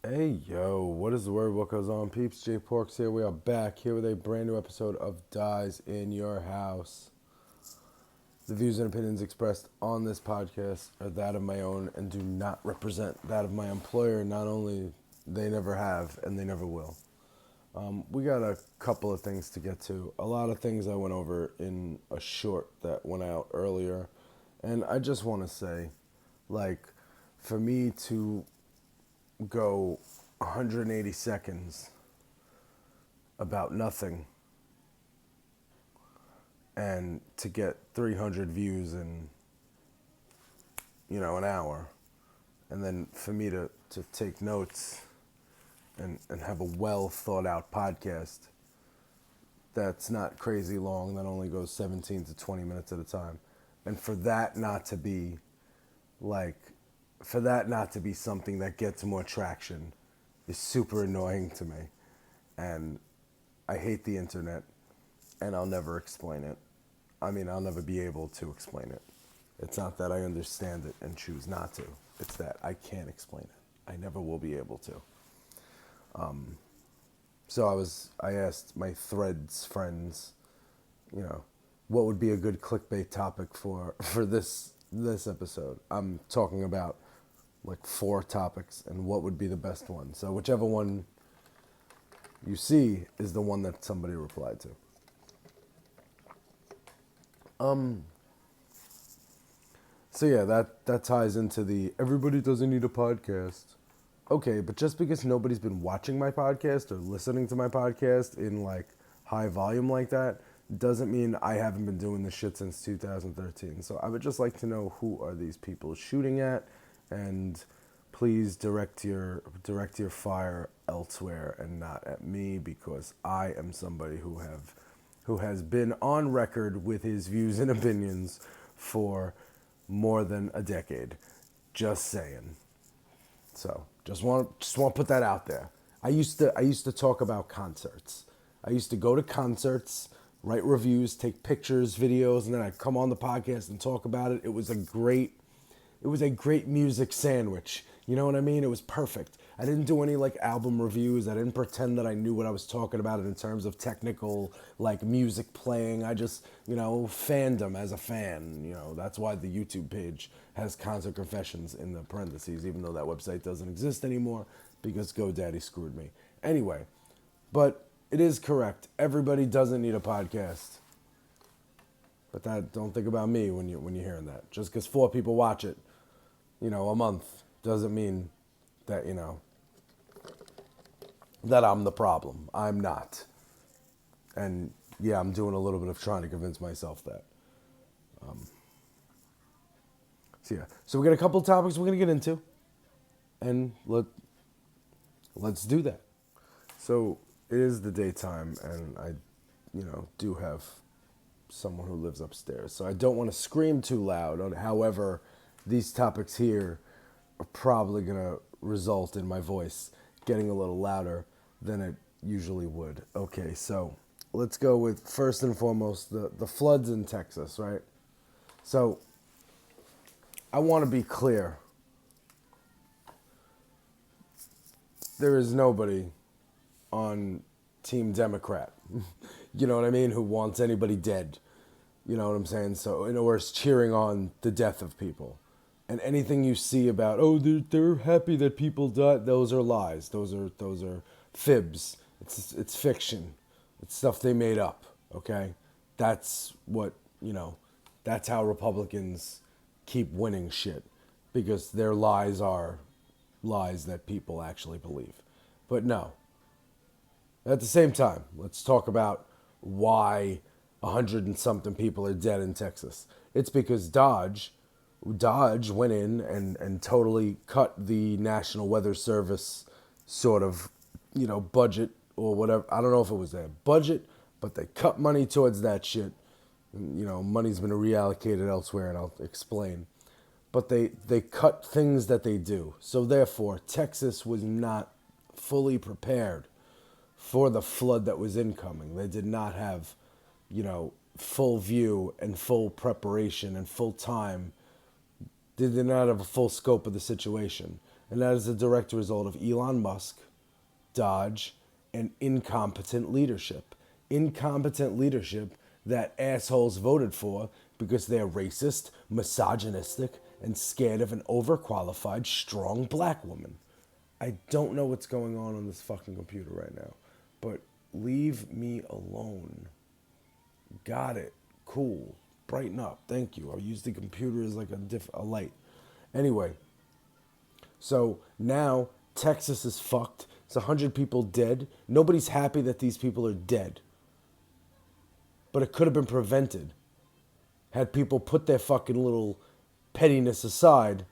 Hey yo, what is the word? What goes on, peeps? Jay Porks here. We are back here with a brand new episode of Dyze in Your House. The views and opinions expressed on this podcast are that of my own and do not represent that of my employer. Not only they never have and they never will. We got a couple of things to get to. A lot of things I went over in a short that went out earlier. And I just want to say, like, for me to go 180 seconds about nothing and to get 300 views in an hour, and then for me to take notes and have a well thought out podcast that's not crazy long, that only goes 17 to 20 minutes at a time, and like for that not to be something that gets more traction is super annoying to me. And I hate the internet, and I'll never explain it. I mean, I'll never be able to explain it. It's not that I understand it and choose not to. It's that I can't explain it. I never will be able to. So I asked my Threads friends, you know, what would be a good clickbait topic for this episode. I'm talking about like 4 topics and what would be the best one. So whichever one you see is the one that somebody replied to. So yeah, that ties into the everybody doesn't need a podcast. Okay, but just because nobody's been watching my podcast or listening to my podcast in like high volume like that doesn't mean I haven't been doing this shit since 2013. So I would just like to know, who are these people shooting at, and please direct your fire elsewhere and not at me, because I am somebody who has been on record with his views and opinions for more than a decade. Just saying. So just want to put that out there. I used to talk about concerts. I used to go to concerts, write reviews, take pictures, videos, and then I'd come on the podcast and talk about it. It was a great music sandwich. You know what I mean? It was perfect. I didn't do any like album reviews. I didn't pretend that I knew what I was talking about in terms of technical like music playing. I just, fandom as a fan. That's why the YouTube page has Concert Confessions in the parentheses, even though that website doesn't exist anymore because GoDaddy screwed me. Anyway, but it is correct. Everybody doesn't need a podcast. But that, don't think about me when you're hearing that. Just because 4 people watch it, a month doesn't mean that, that I'm the problem. I'm not. And yeah, I'm doing a little bit of trying to convince myself that. So yeah, so we got a couple of topics we're gonna get into, and let's do that. So it is the daytime, and I, do have someone who lives upstairs, so I don't want to scream too loud. However, these topics here are probably gonna result in my voice getting a little louder than it usually would. Okay, so let's go with first and foremost the floods in Texas, right? So I want to be clear. There is nobody on Team Democrat, you know what I mean, who wants anybody dead. You know what I'm saying? So, in other words, cheering on the death of people. And anything you see about, oh, they're happy that people died, those are lies. Those are fibs. It's fiction. It's stuff they made up. Okay, that's what That's how Republicans keep winning shit, because their lies are lies that people actually believe. But no, at the same time, let's talk about why 100 and something people are dead in Texas. It's because Dodge went in and totally cut the National Weather Service sort of, budget or whatever. I don't know if it was their budget, but they cut money towards that shit. Money's been reallocated elsewhere, and I'll explain. But they cut things that they do. So therefore, Texas was not fully prepared for the flood that was incoming. They did not have, full view and full preparation and full time. They did not have a full scope of the situation. And that is a direct result of Elon Musk, Dodge, and incompetent leadership. Incompetent leadership that assholes voted for because they're racist, misogynistic, and scared of an overqualified, strong black woman. I don't know what's going on this fucking computer right now, but leave me alone. Got it. Cool. Brighten up. Thank you. I'll use the computer as like a light. Anyway, so now Texas is fucked. It's 100 people dead. Nobody's happy that these people are dead. But it could have been prevented had people put their fucking little pettiness aside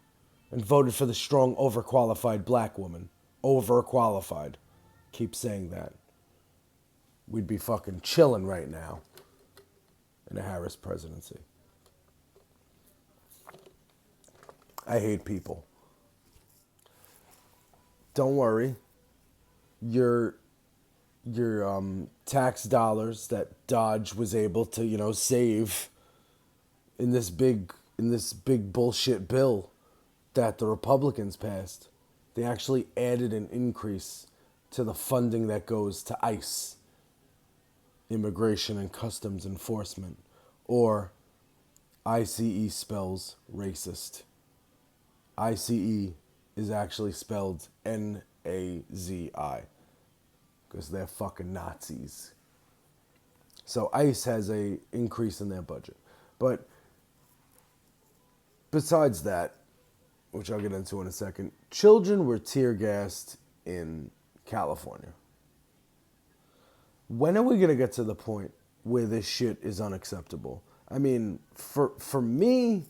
and voted for the strong, overqualified black woman. Overqualified. Keep saying that. We'd be fucking chilling right now in a Harris presidency. I hate people. Don't worry. Your tax dollars that Dodge was able to, save in this big bullshit bill that the Republicans passed, they actually added an increase to the funding that goes to ICE, Immigration and Customs Enforcement, or ICE spells racist. ICE is actually spelled Nazi, because they're fucking Nazis. So ICE has a increase in their budget. But besides that, which I'll get into in a second, children were tear gassed in California. When are we going to get to the point where this shit is unacceptable? I mean, for me,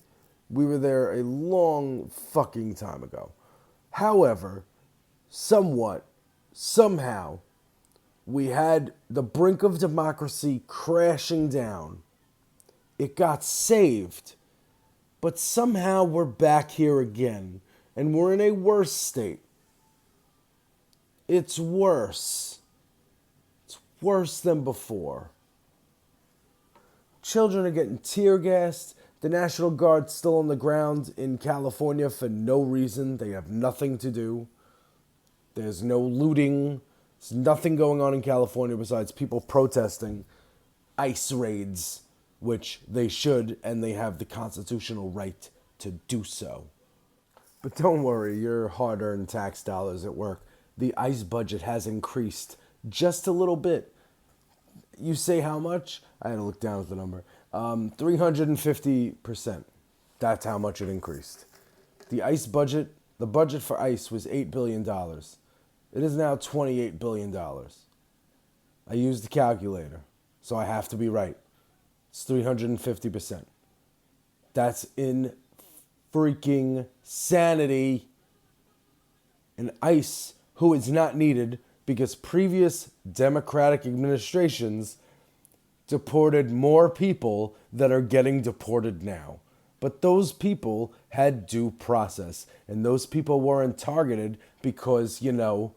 we were there a long fucking time ago. However, somehow, we had the brink of democracy crashing down. It got saved. But somehow we're back here again. And we're in a worse state. It's worse. It's worse than before. Children are getting tear gassed. The National Guard's still on the ground in California for no reason. They have nothing to do. There's no looting. There's nothing going on in California besides people protesting ICE raids, which they should, and they have the constitutional right to do so. But don't worry, your hard-earned tax dollars at work. The ICE budget has increased just a little bit. You say how much? I had to look down at the number. 350%. That's how much it increased. The budget for ICE was $8 billion. It is now $28 billion. I used the calculator, so I have to be right. It's 350%. That's in freaking sanity. And ICE, who is not needed because previous Democratic administrations deported more people that are getting deported now. But those people had due process. And those people weren't targeted because, the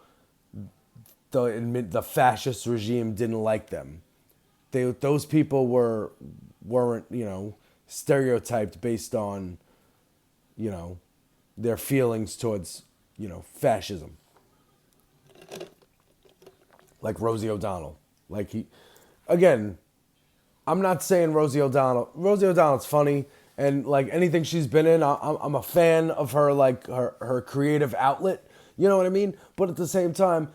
fascist regime didn't like them. Those people weren't stereotyped based on, their feelings towards, fascism. Like Rosie O'Donnell. I'm not saying Rosie O'Donnell. Rosie O'Donnell's funny, and anything she's been in, I'm a fan of her, her creative outlet. You know what I mean? But at the same time,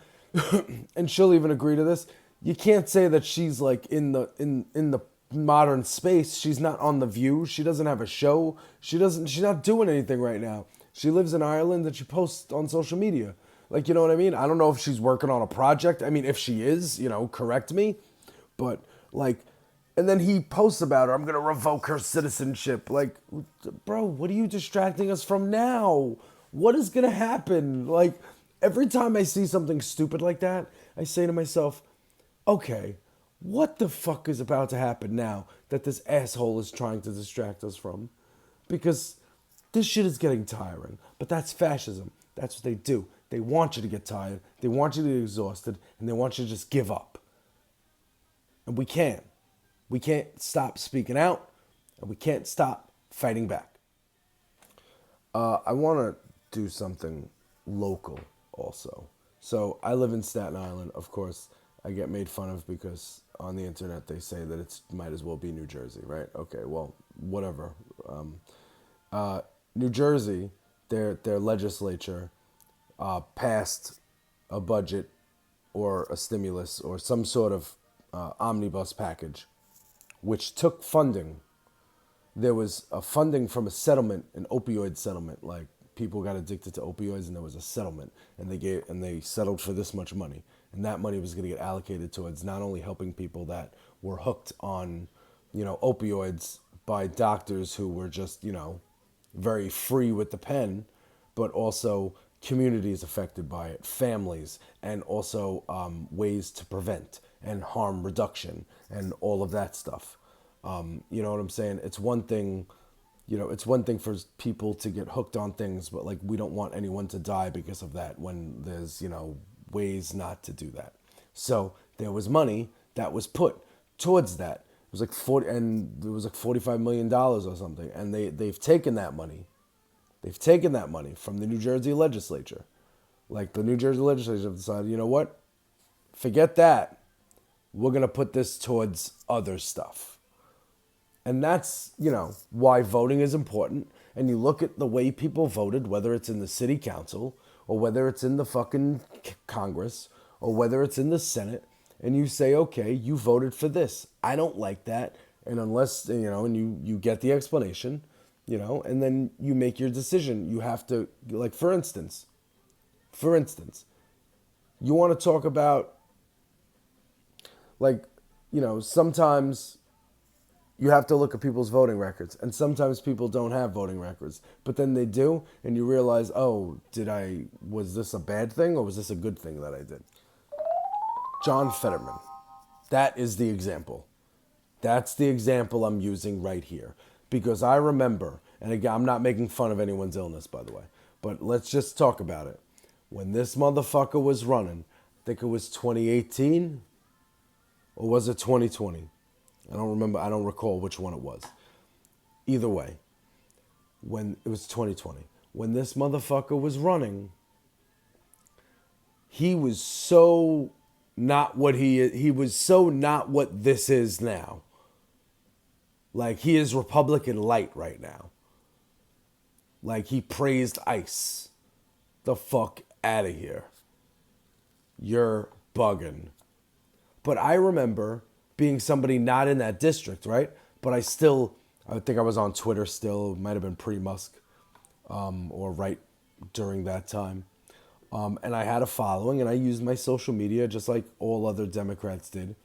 and she'll even agree to this, you can't say that she's in the modern space. She's not on The View. She doesn't have a show. She's not doing anything right now. She lives in Ireland and she posts on social media. You know what I mean? I don't know if she's working on a project. I mean, if she is, correct me. But and then he posts about her, I'm going to revoke her citizenship. Bro, what are you distracting us from now? What is going to happen? Every time I see something stupid like that, I say to myself, okay, what the fuck is about to happen now that this asshole is trying to distract us from? Because this shit is getting tiring. But that's fascism. That's what they do. They want you to get tired. They want you to get exhausted. And they want you to just give up. And we can't. We can't stop speaking out. And we can't stop fighting back. I want to do something local also. So I live in Staten Island. Of course, I get made fun of because on the internet they say that it might as well be New Jersey, right? Okay, well, whatever. New Jersey, their legislature passed a budget or a stimulus or some sort of omnibus package, which took funding. There was a funding from a settlement, an opioid settlement. Like people got addicted to opioids, and there was a settlement, and they settled for this much money, and that money was going to get allocated towards not only helping people that were hooked on, opioids by doctors who were just, very free with the pen, but also communities affected by it, families, and also ways to prevent and harm reduction and all of that stuff. You know what I'm saying? It's one thing, it's one thing for people to get hooked on things, but like we don't want anyone to die because of that when there's, ways not to do that. So there was money that was put towards that. It was like 40, and it was like $45 million or something. And they've taken that money. They've taken that money from the New Jersey legislature. Like the New Jersey legislature decided, you know what? Forget that. We're going to put this towards other stuff. And that's, why voting is important. And you look at the way people voted, whether it's in the city council or whether it's in the fucking Congress or whether it's in the Senate, and you say, okay, you voted for this. I don't like that. And unless, and you get the explanation, and then you make your decision. You have to, like, for instance, you want to talk about, like, sometimes you have to look at people's voting records, and sometimes people don't have voting records, but then they do, and you realize, oh, was this a bad thing or was this a good thing that I did? John Fetterman. That is the example. That's the example I'm using right here. Because I remember, and again, I'm not making fun of anyone's illness, by the way, but let's just talk about it. When this motherfucker was running, I think it was 2018, or was it 2020? I don't remember. I don't recall which one it was. Either way, when it was 2020, when this motherfucker was running, he was so not what he was so not what this is now. Like, he is Republican light right now. Like, he praised ICE. The fuck out of here. You're bugging. But I remember being somebody not in that district, right? But I think I was on Twitter still. It might have been pre-Musk, or right during that time. And I had a following, and I used my social media, just like all other Democrats did,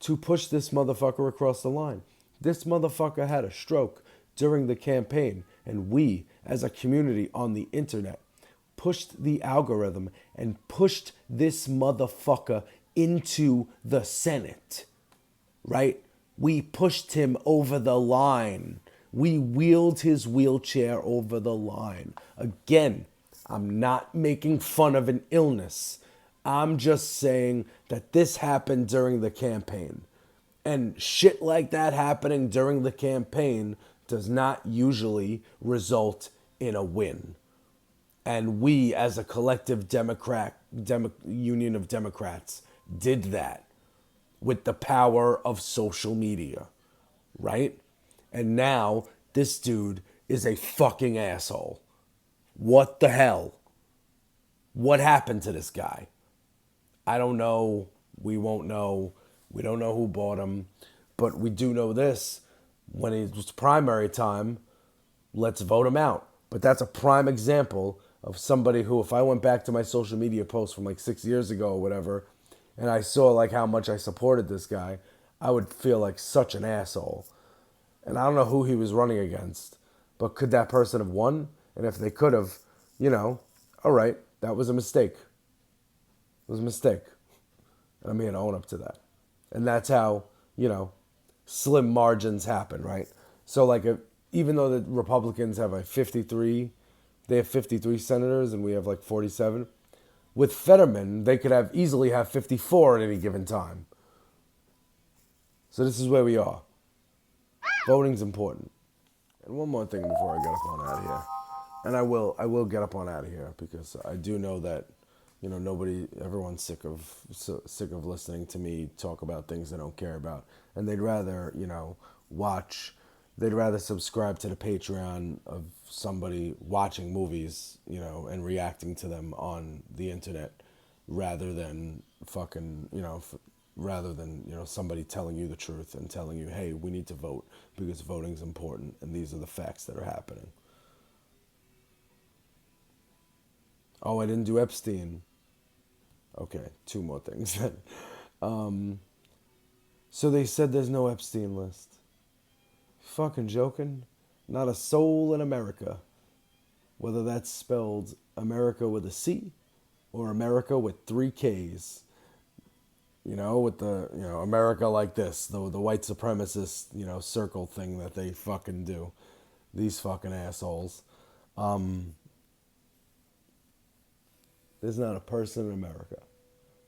to push this motherfucker across the line. This motherfucker had a stroke during the campaign, and we, as a community on the internet, pushed the algorithm and pushed this motherfucker into the Senate, right? We pushed him over the line. We wheeled his wheelchair over the line. Again, I'm not making fun of an illness. I'm just saying that this happened during the campaign. And shit like that happening during the campaign does not usually result in a win. And we, as a collective union of Democrats, did that with the power of social media, right? And now this dude is a fucking asshole. What the hell? What happened to this guy? I don't know. We won't know. We don't know who bought him. But we do know this. When it was primary time, let's vote him out. But that's a prime example of somebody who, if I went back to my social media post from like 6 years ago or whatever, and I saw like how much I supported this guy, I would feel like such an asshole. And I don't know who he was running against, but could that person have won? And if they could have, all right, that was a mistake. It was a mistake. And I'm here to own up to that. And that's how, slim margins happen, right? So like, even though the Republicans have like 53, they have 53 senators and we have like 47. With Fetterman, they could easily have 54 at any given time. So this is where we are. Voting's important. And one more thing before I get up on out of here. And I will get up on out of here because I do know that, everyone's sick of listening to me talk about things they don't care about, and they'd rather, watch, they'd rather subscribe to the Patreon of somebody watching movies, and reacting to them on the internet, rather than fucking, rather than somebody telling you the truth and telling you, hey, we need to vote because voting's important and these are the facts that are happening. Oh, I didn't do Epstein. Okay, two more things then. So they said there's no Epstein list. Fucking joking? Not a soul in America. Whether that's spelled America with a C or America with three Ks. With the, America like this, the white supremacist, circle thing that they fucking do. These fucking assholes. There's not a person in America.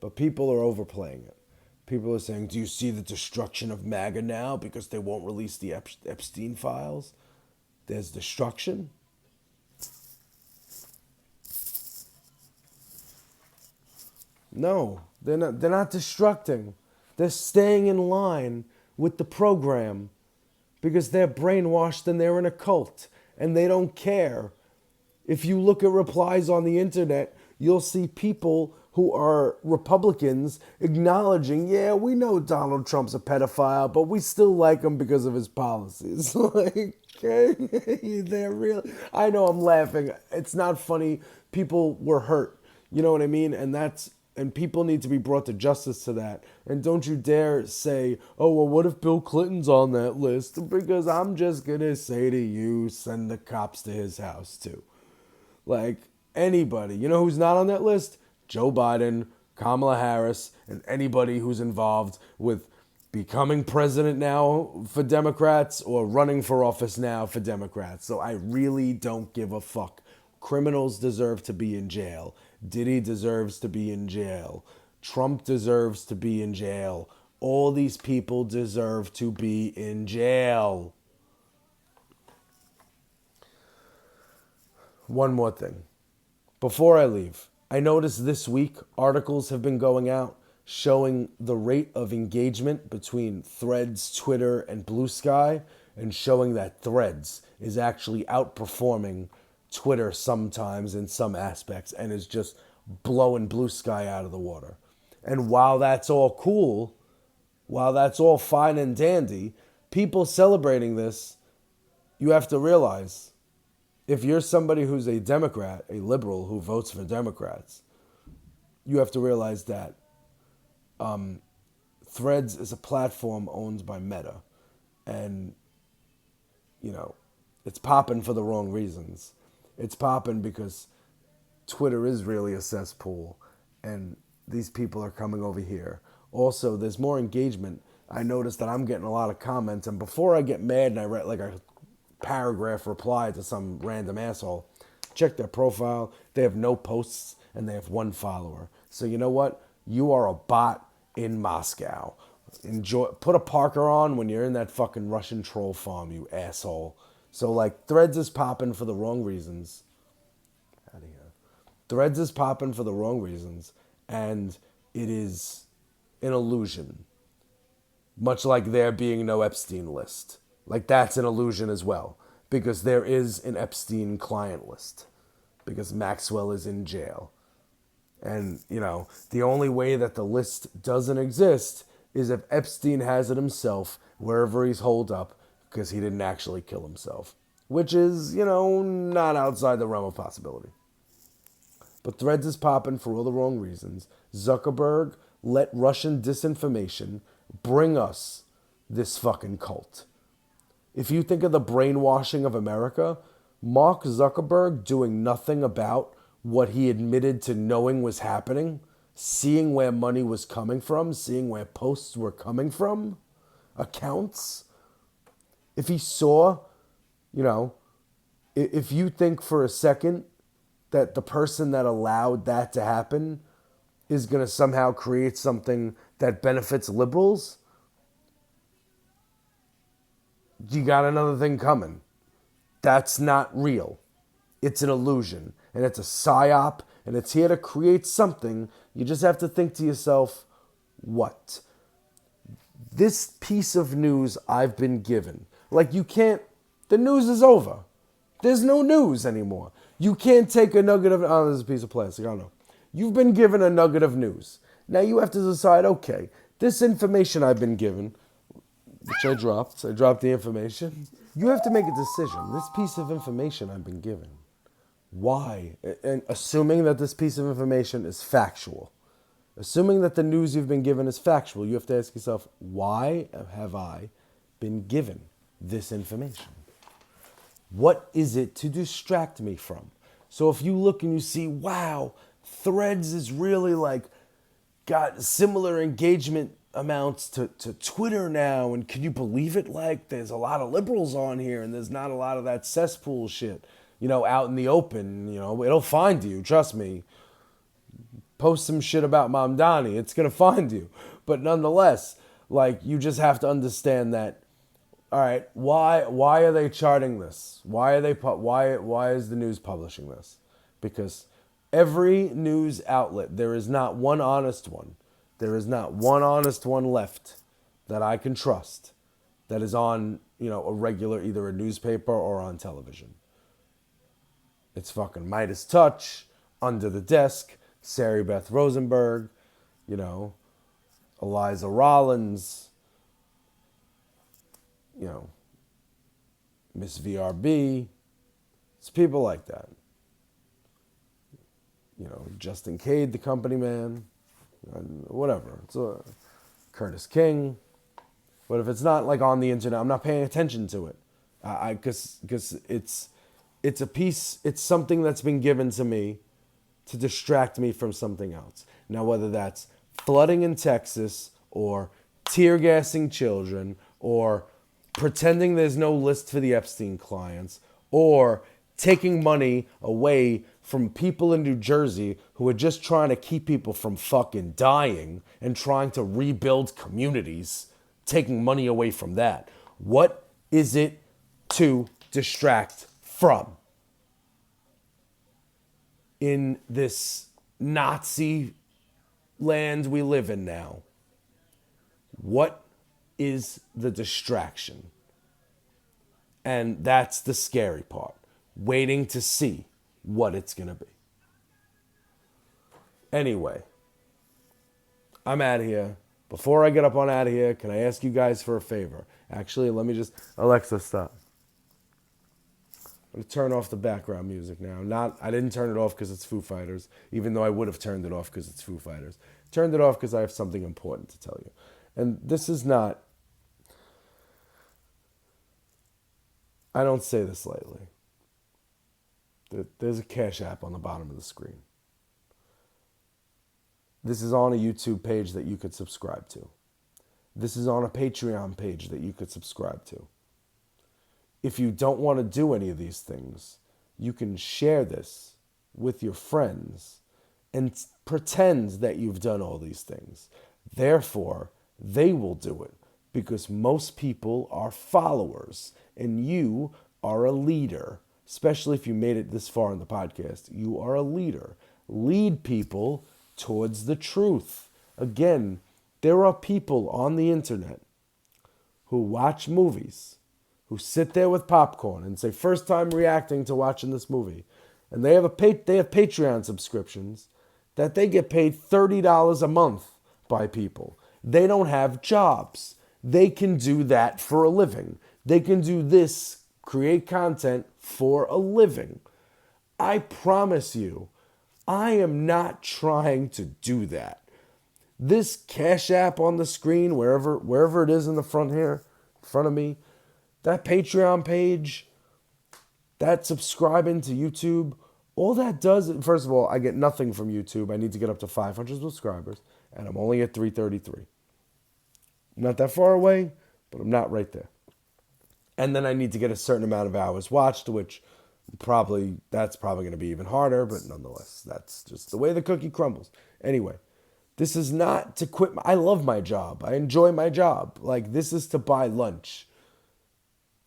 But people are overplaying it. People are saying, do you see the destruction of MAGA now because they won't release the Epstein files? There's destruction. No, they're not destructing. They're staying in line with the program because they're brainwashed and they're in a cult and they don't care. If you look at replies on the internet, you'll see people who are Republicans acknowledging, yeah, we know Donald Trump's a pedophile, but we still like him because of his policies. Like, okay, they're real. I know I'm laughing. It's not funny. People were hurt. You know what I mean? And people need to be brought to justice to that. And don't you dare say, oh, well, what if Bill Clinton's on that list? Because I'm just going to say to you, send the cops to his house too. Like, anybody. You know who's not on that list? Joe Biden, Kamala Harris, and anybody who's involved with becoming president now for Democrats or running for office now for Democrats. So I really don't give a fuck. Criminals deserve to be in jail. Diddy deserves to be in jail. Trump deserves to be in jail. All these people deserve to be in jail. One more thing. Before I leave, I noticed this week articles have been going out showing the rate of engagement between Threads, Twitter, and Blue Sky, and showing that Threads is actually outperforming Twitter sometimes in some aspects and is just blowing Blue Sky out of the water. And while that's all cool, while that's all fine and dandy, people celebrating this, you have to realize, if you're somebody who's a Democrat, a liberal who votes for Democrats, you have to realize that Threads is a platform owned by Meta. And, it's popping for the wrong reasons. It's popping because Twitter is really a cesspool and these people are coming over here. Also, there's more engagement. I noticed that I'm getting a lot of comments, and before I get mad and I write like a paragraph reply to some random asshole, check their profile. They have no posts and they have one follower. So you know what? You are a bot in Moscow. Enjoy. Put a Parker on when you're in that fucking Russian troll farm, you asshole. So like, Threads is popping for the wrong reasons. Out of here. Threads is popping for the wrong reasons, and it is an illusion. Much like there being no Epstein list. Like, that's an illusion as well. Because there is an Epstein client list. Because Maxwell is in jail. And, the only way that the list doesn't exist is if Epstein has it himself wherever he's holed up because he didn't actually kill himself. Which is, not outside the realm of possibility. But Threads is popping for all the wrong reasons. Zuckerberg let Russian disinformation bring us this fucking cult. If you think of the brainwashing of America, Mark Zuckerberg doing nothing about what he admitted to knowing was happening, seeing where money was coming from, seeing where posts were coming from, accounts. If he saw, if you think for a second that the person that allowed that to happen is going to somehow create something that benefits liberals, you got another thing coming. That's not real. It's an illusion, and it's a psyop, and it's here to create something. You just have to think to yourself, what? This piece of news I've been given. Like, you can't, the news is over. There's no news anymore. You can't take a nugget of, oh, there's a piece of plastic, I don't know. You've been given a nugget of news. Now you have to decide, okay, this information I've been given, which I dropped the information. You have to make a decision. This piece of information I've been given, why? And assuming that this piece of information is factual. Assuming that the news you've been given is factual, you have to ask yourself, why have I been given this information? What is it to distract me from? So if you look and you see, wow, Threads is really like got similar engagement amounts to Twitter now, and can you believe it? Like, there's a lot of liberals on here, and there's not a lot of that cesspool shit, out in the open. It'll find you, trust me. Post some shit about Mamdani, it's gonna find you. But nonetheless, like, you just have to understand that. All right, why are they charting this? Why is the news publishing this? Because every news outlet, there is not one honest one. There is not one honest one left that I can trust that is on, a regular, either a newspaper or on television. It's fucking Midas Touch, Under the Desk, Sari Beth Rosenberg, Eliza Rollins, Miss VRB. It's people like that. Justin Cade, the company man, whatever. It's Curtis King. But if it's not like on the internet, I'm not paying attention to it. Because it's a piece, it's something that's been given to me to distract me from something else. Now, whether that's flooding in Texas or tear gassing children or pretending there's no list for the Epstein clients or taking money away from people in New Jersey who are just trying to keep people from fucking dying and trying to rebuild communities, taking money away from that. What is it to distract from? In this Nazi land we live in now, what is the distraction? And that's the scary part. Waiting to see what it's going to be. Anyway, I'm out of here. Before I get up on out of here, can I ask you guys for a favor? Actually, let me just... Alexa, stop. I'm going to turn off the background music now. I didn't turn it off because it's Foo Fighters, even though I would have turned it off because it's Foo Fighters. Turned it off because I have something important to tell you. And this is not... I don't say this lightly. There's a Cash App on the bottom of the screen. This is on a YouTube page that you could subscribe to. This is on a Patreon page that you could subscribe to. If you don't want to do any of these things, you can share this with your friends and pretend that you've done all these things. Therefore, they will do it because most people are followers and you are a leader. Especially if you made it this far in the podcast, you are a leader. Lead people towards the truth. Again, there are people on the internet who watch movies, who sit there with popcorn and say, first time reacting to watching this movie. And they have Patreon subscriptions that they get paid $30 a month by people. They don't have jobs. They can do that for a living. They can do this, create content for a living. I promise you, I am not trying to do that. This Cash App on the screen, wherever it is in the front here, in front of me, that Patreon page, that subscribing to YouTube, all that does, first of all, I get nothing from YouTube. I need to get up to 500 subscribers, and I'm only at 333. I'm not that far away, but I'm not right there. And then I need to get a certain amount of hours watched, which that's probably going to be even harder, but nonetheless, that's just the way the cookie crumbles. Anyway, this is not to quit. I love my job. I enjoy my job. Like, this is to buy lunch.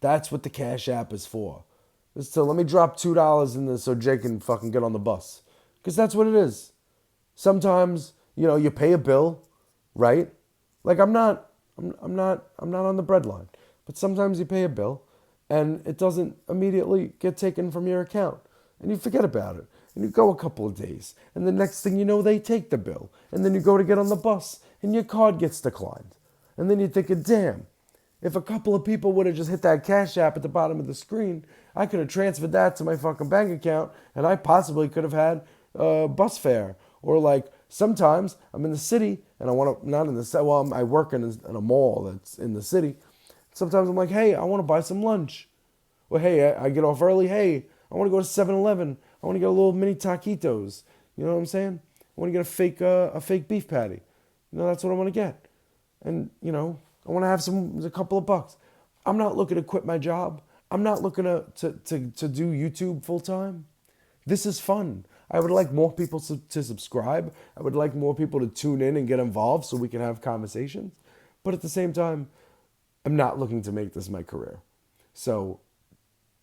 That's what the Cash App is for. So let me drop $2 in this so Jay can fucking get on the bus. Because that's what it is. Sometimes, you pay a bill, right? Like I'm not on the bread line. But sometimes you pay a bill and it doesn't immediately get taken from your account. And you forget about it. And you go a couple of days. And the next thing you know, they take the bill. And then you go to get on the bus and your card gets declined. And then you're thinking, damn, if a couple of people would have just hit that Cash App at the bottom of the screen, I could have transferred that to my fucking bank account and I possibly could have had bus fare. Or like sometimes I'm in the city and I want to, not in the city, well, I work in a mall that's in the city. Sometimes I'm like, hey, I want to buy some lunch. Well, hey, I get off early. Hey, I want to go to 7-Eleven. I want to get a little mini taquitos. You know what I'm saying? I want to get a fake beef patty. That's what I want to get. And, I want to have a couple of bucks. I'm not looking to quit my job. I'm not looking to do YouTube full time. This is fun. I would like more people to subscribe. I would like more people to tune in and get involved so we can have conversations. But at the same time, I'm not looking to make this my career. So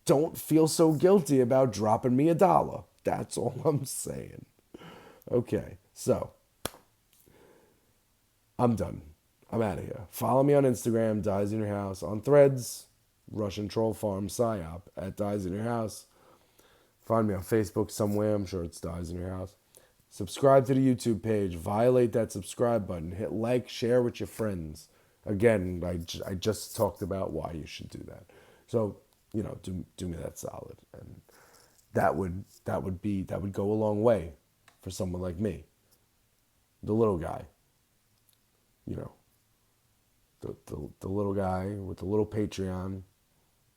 don't feel so guilty about dropping me $1. That's all I'm saying. Okay, so I'm done. I'm out of here. Follow me on Instagram, Dyze in your house. On Threads, Russian Troll Farm Psyop at Dyze in your house. Find me on Facebook somewhere. I'm sure it's Dyze in your house. Subscribe to the YouTube page. Violate that subscribe button. Hit like, share with your friends. Again, I just talked about why you should do that. So, do me that solid. And that would go a long way for someone like me. The little guy. The little guy with the little Patreon,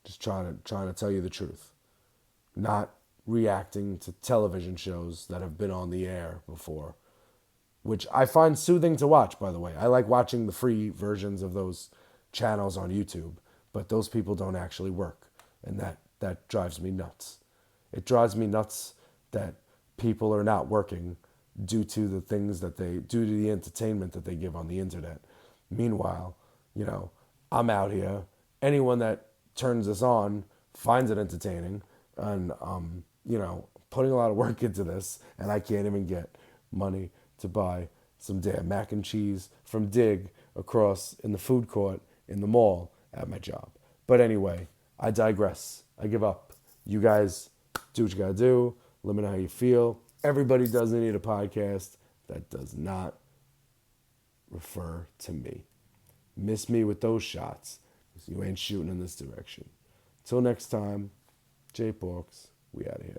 just trying to tell you the truth, not reacting to television shows that have been on the air before, which I find soothing to watch, by the way. I like watching the free versions of those channels on YouTube, but those people don't actually work, and that drives me nuts. It drives me nuts that people are not working due to the entertainment that they give on the internet. Meanwhile, I'm out here. Anyone that turns this on finds it entertaining, and putting a lot of work into this, and I can't even get money to buy some damn mac and cheese from Dig across in the food court in the mall at my job. But anyway, I digress. I give up. You guys do what you gotta do. Let me know how you feel. Everybody doesn't need a podcast. That does not refer to me. Miss me with those shots, because you ain't shooting in this direction. Till next time, J Porks, we out of here.